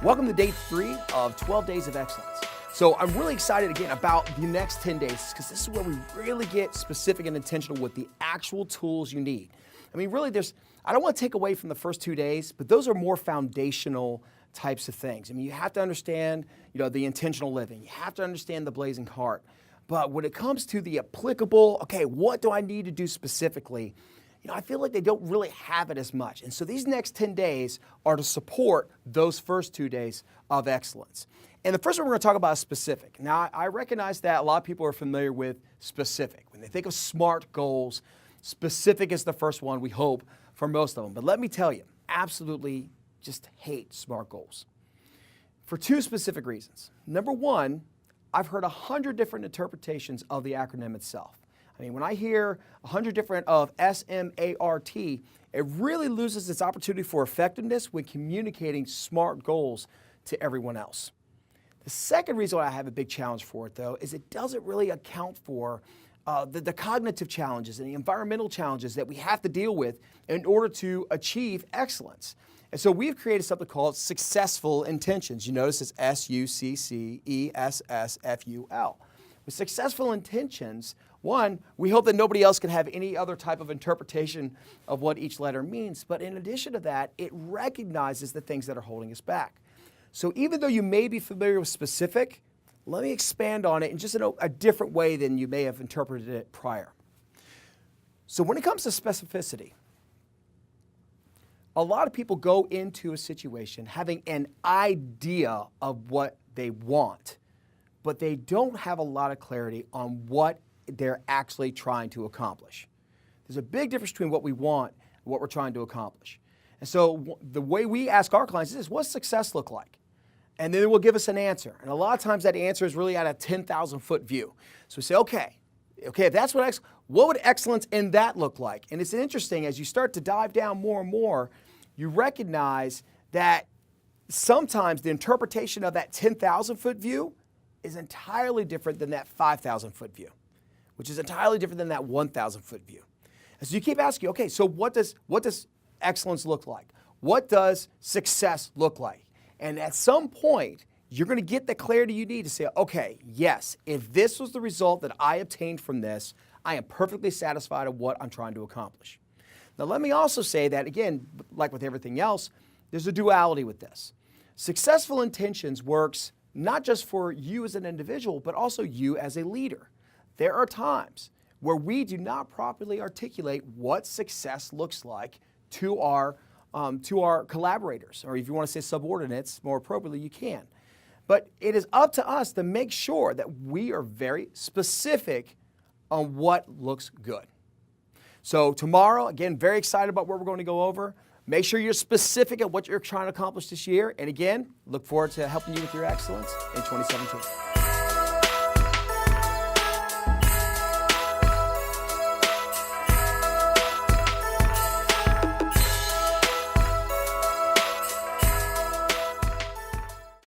Welcome to day 3 of 12 Days of Excellence. So I'm really excited again about the next 10 days because this is where we really get specific and intentional with the actual tools you need. I mean, really, I don't want to take away from the first 2 days, but those are more foundational types of things. I mean, you have to understand, the intentional living. You have to understand the blazing heart. But when it comes to the applicable, okay, what do I need to do specifically? I feel like they don't really have it as much. And so these next 10 days are to support those first 2 days of excellence. And the first one we're going to talk about is specific. Now, I recognize that a lot of people are familiar with specific. When they think of SMART goals, specific is the first one, we hope, for most of them. But let me tell you, absolutely just hate SMART goals for 2 specific reasons. Number one, I've heard 100 different interpretations of the acronym itself. I mean, when I hear 100 different of SMART, it really loses its opportunity for effectiveness when communicating SMART goals to everyone else. The second reason why I have a big challenge for it, though, is it doesn't really account for the cognitive challenges and the environmental challenges that we have to deal with in order to achieve excellence. And so we've created something called successful intentions. You notice it's SUCCESSFUL. With successful intentions, one, we hope that nobody else can have any other type of interpretation of what each letter means. But in addition to that, it recognizes the things that are holding us back. So even though you may be familiar with specific, let me expand on it in just a different way than you may have interpreted it prior. So when it comes to specificity, a lot of people go into a situation having an idea of what they want, but they don't have a lot of clarity on what they're actually trying to accomplish. There's a big difference between what we want and what we're trying to accomplish. And so the way we ask our clients is, what's success look like? And then it will give us an answer. And a lot of times that answer is really at a 10,000-foot view. So we say, okay, if that's what would excellence in that look like? And it's interesting, as you start to dive down more and more, you recognize that sometimes the interpretation of that 10,000-foot view is entirely different than that 5,000-foot view, which is entirely different than that 1,000-foot view. And so you keep asking, okay, so what does excellence look like? What does success look like? And at some point, you're going to get the clarity you need to say, okay, yes, if this was the result that I obtained from this, I am perfectly satisfied of what I'm trying to accomplish. Now, let me also say that, again, like with everything else, there's a duality with this. Successful intentions works not just for you as an individual, but also you as a leader. There are times where we do not properly articulate what success looks like to our collaborators, or if you want to say subordinates more appropriately, you can. But it is up to us to make sure that we are very specific on what looks good. So tomorrow, again, very excited about what we're going to go over. Make sure you're specific at what you're trying to accomplish this year. And again, look forward to helping you with your excellence in 2017.